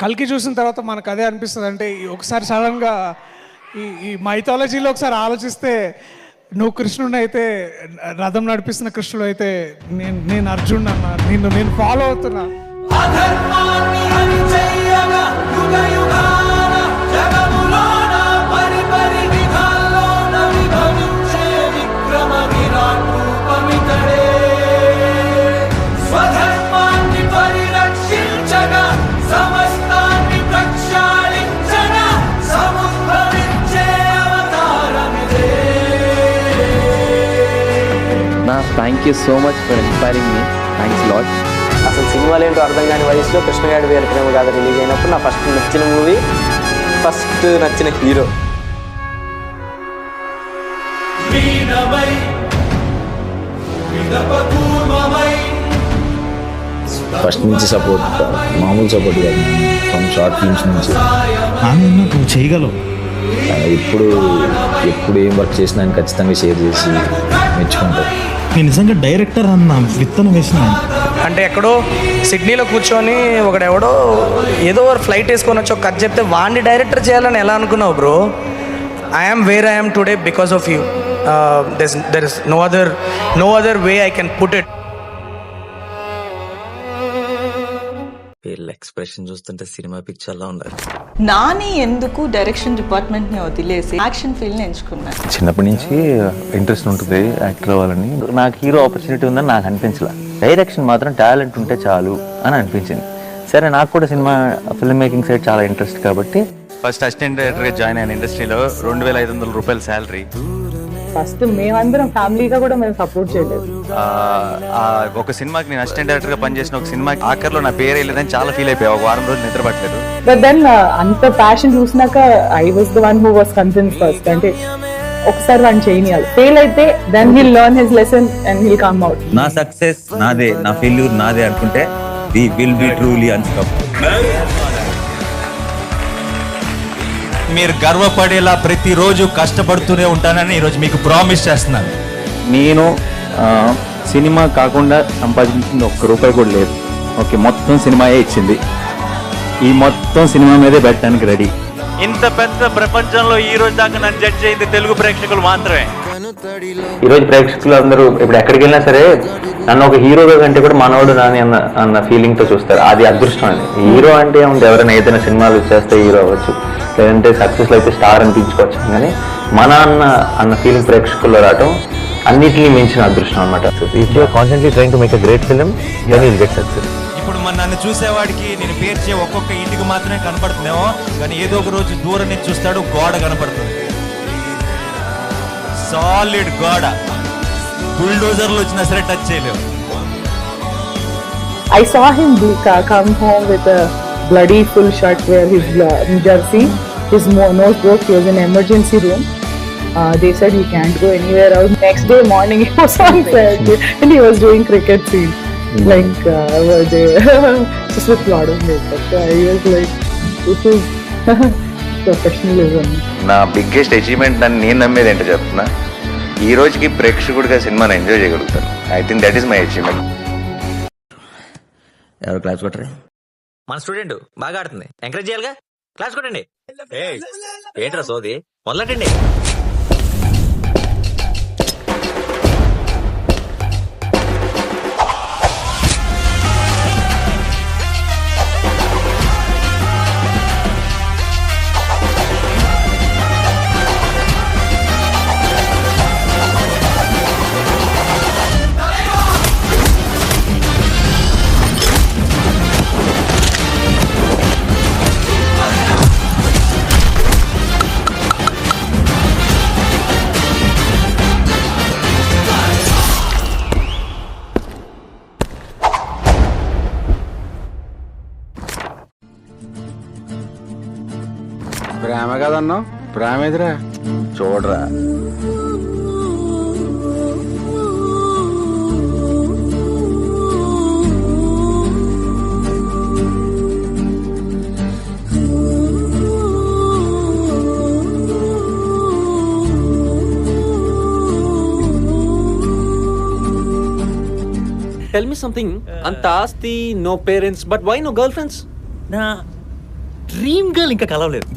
కల్కి చూసిన తర్వాత మనకు అదే అనిపిస్తుంది. అంటే ఒకసారి సడన్గా ఈ మైథాలజీలో ఒకసారి ఆలోచిస్తే నువ్వు కృష్ణుడు అయితే, రథం నడిపిస్తున్న కృష్ణుడు అయితే నేను అర్జునుడు అన్నా, నేను ఫాలో అవుతున్నా. Thank you so much for inspiring me. Thanks lot. అసలు సినిమాలు ఏంటో అర్థం కాని వయసులో కృష్ణగాడి వేరు ప్రేమ గాథ రిలీజ్ అయినప్పుడు నా ఫస్ట్ నచ్చిన మూవీ, ఫస్ట్ నచ్చిన హీరో. ఫస్ట్ నుంచి సపోర్ట్, మామూలు సపోర్ట్ కాదు, ఫ్రమ్ షార్ట్ ఫిల్మ్స్ నుంచి. నువ్వు చేయగలవు. ఎప్పుడు ఏం వర్క్ చేసినా ఆయన ఖచ్చితంగా షేర్ చేసి మెచ్చుకుంటారు. నేను నిజంగా డైరెక్టర్ అన్న విత్తనం వేసిన. అంటే ఎక్కడో సిడ్నీలో కూర్చొని ఒకడెవడో ఏదో ఫ్లైట్ వేసుకొని వచ్చి ఒక కథ చెప్తే వాడిని డైరెక్టర్ చేయాలని ఎలా అనుకున్నావు bro? I'm where I'm today because of you. There is no other way I can put it. వీళ్ళ ఎక్స్ప్రెషన్ చూస్తుంటే సినిమా పిక్చర్లా ఉన్నారు. నాని ఎందుకు డైరెక్షన్ డిపార్ట్మెంట్ ని వదిలేసి యాక్షన్ ఫీల్డ్ ని ఎంచుకున్నాను? చిన్నప్పటి నుంచి ఇంట్రెస్ట్ ఉంటుంది యాక్టర్ అవ్వాలని. నాకు హీరో ఆపర్చునిటీ ఉందని నాకు అనిపించలే. డైరెక్షన్ మాత్రం టాలెంట్ ఉంటే చాలు అని అనిపించింది. సరే, నాకు కూడా సినిమా ఫిల్మ్ మేకింగ్ సైడ్ చాలా ఇంట్రెస్ట్ కాబట్టి ఫస్ట్ అసిస్టెంట్ డైరెక్టర్గా జాయిన్ అయిన ఇండస్ట్రీలో 2500 రూపాయల శాలరీ. ఫస్ట్ మేమందరం ఫ్యామిలీగా కూడా మేము సపోర్ట్ చేయలేదు. ఒక సినిమాకి నేను అసిస్టెంట్ డైరెక్టర్ గా పనిచేసిన ఒక సినిమాకి ఆఖరిలో నా పేరు వెళ్ళేదని చాలా ఫీల్ అయిపోయా. ఒక వారం రోజులు నిద్రపట్టలేదు. బట్ దెన్ అంత ప్యాషన్ చూసినాక I was the one who was convinced first. అంటే ఒకసారి వాడిని చేయనియాలి, ఫెయిల్ అయితే then he'll learn his lesson and he'll come out. నా సక్సెస్ నాదే, నా ఫెయిల్యూర్ నాదే అనుకుంటే we will be truly unstoppable. మీరు గర్వపడేలా ప్రతిరోజు కష్టపడుతూనే ఉంటానని ఈరోజు మీకు ప్రామిస్ చేస్తున్నాను. నేను సినిమా కాకుండా సంపాదించింది ₹1 కూడా లేదు. ఓకే, మొత్తం సినిమాయే ఇచ్చింది. ఈ మొత్తం సినిమా మీదే పెట్టడానికి రెడీ. ఇంత పెద్ద ప్రపంచంలో ఈ రోజు దాకా నన్ను జడ్జ్ అయింది తెలుగు ప్రేక్షకులు మాత్రమే. ఈరోజు ప్రేక్షకులు అందరూ ఇప్పుడు ఎక్కడికి వెళ్ళినా సరే నన్ను ఒక హీరోగా కంటే కూడా మనోడు నాని అన్న ఫీలింగ్ తో చూస్తారు. అది అదృష్టం. అది హీరో అంటే ఏముంది, ఎవరైనా ఏదైనా సినిమాలు చేస్తే హీరో అవ్వచ్చు, లేదంటే సక్సెస్ అయితే స్టార్ అనిపించుకోవచ్చు. కానీ మన అన్న ఫీలింగ్ ప్రేక్షకుల్లో రావటం అన్నిటినీ మించిన అదృష్టం అనమాట. If you are constantly trying to make a great film, then you will get success. ఇప్పుడు నన్ను చూసేవాడికి నేను పేర్చే ఒక్కొక్క ఇంటికి మాత్రమే కనపడుతుందేమో, కానీ ఏదో ఒక రోజు దూరం నుంచి చూస్తాడు, గోడ కనపడుతుంది. సాలిడ్ గోడ, బుల్డోజర్లు వచ్చినా సరే టచ్ చేయలేవు. I saw him come home with a bloody full shirt where his jersey, his nose broke. He was in emergency room. They said he can't go anywhere else. Next day morning he was on set and he was doing cricket scene. Like just with a lot of makeup. So I was like, this is professionalism. నా biggest achievement నన్ను నేను నమ్మేది ఏంటో చెప్తున్నా, ఈ రోజుకి ప్రేక్షకుడిగా సినిమాని enjoy చేయగలుగుతాను. I think that is my achievement. ఎవరు క్లాస్ కొట్టరా? మన స్టూడెంట్ బాగా ఆడుతుంది, ఎంకరేజ్ చేయాలిగా. క్లాస్ కొట్టండి. ఏంట్రా సోది, మొదలెట్టండి. ప్రేమ కదన్నా, ప్రేమ ఎదురా చూడరా, Tell me something. Anta asti, no parents, but why no girlfriends? Dream girl ఇంకా కలవలేదు.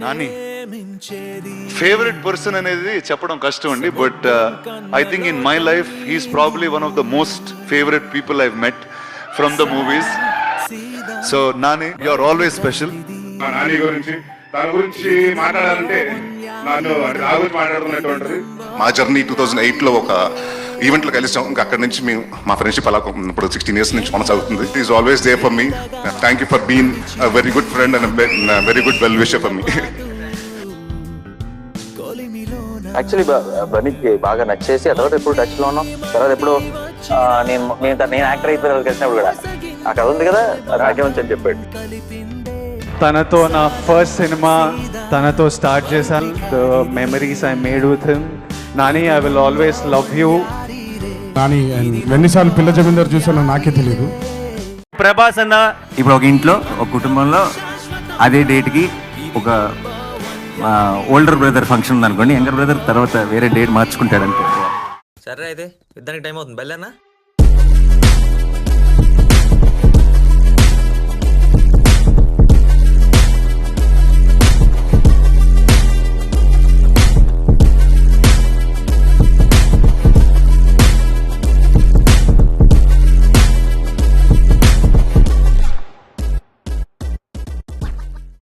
నాని ఫేవరెట్ పర్సన్ అనేది చెప్పడం కష్టం అండి, but I think in my life he's probably one of the most favourite people I've met from the movies. So Nani, you are always special. Nani గురించి, తన గురించి మాట్లాడాలంటే నన్ను నా గురించి మాట్లాడుతున్నటువంటిది. మా జర్నీ 2008 లో ఒక ఈవెంట్లో కలిసాం. ఇంకా అక్కడి నుంచి మేము మా ఫ్రెండ్షిప్ అలా ఇప్పుడు 16 years నుంచి కొనసాగుతుంది. Is always there for me. Thank you for being a very good friend and very good well wisher for me. Actually బనీకి బాగా నచ్చేసి ఆ తర్వాత ఎప్పుడు టచ్లో ఉన్నాం. తర్వాత ఎప్పుడు నేను యాక్టర్ అయిపోయిన కలిసినప్పుడు కూడా ఆ కథ ఉంది కదా, నాకే అని చెప్పాడు. తనతో నా ఫస్ట్ సినిమా తనతో స్టార్ట్ చేశాను. The memories I made with him. Nani, I will always love you. Nani ఎన్నిసార్లు పిల్ల జమీందారు చూసానో నాకే తెలియదు. ప్రభాస్ అన్న ఇప్పుడు ఒక ఇంట్లో ఒక కుటుంబంలో అదే డేట్కి ఒక ఓల్డర్ బ్రదర్ ఫంక్షన్ ఉంది అనుకోండి, యంగర్ బ్రదర్ తర్వాత వేరే డేట్ మార్చుకుంటాడు అనుకో. సరే అయితే ఇద్దరికి టైం అవుతుంది, బయలుదేరనా?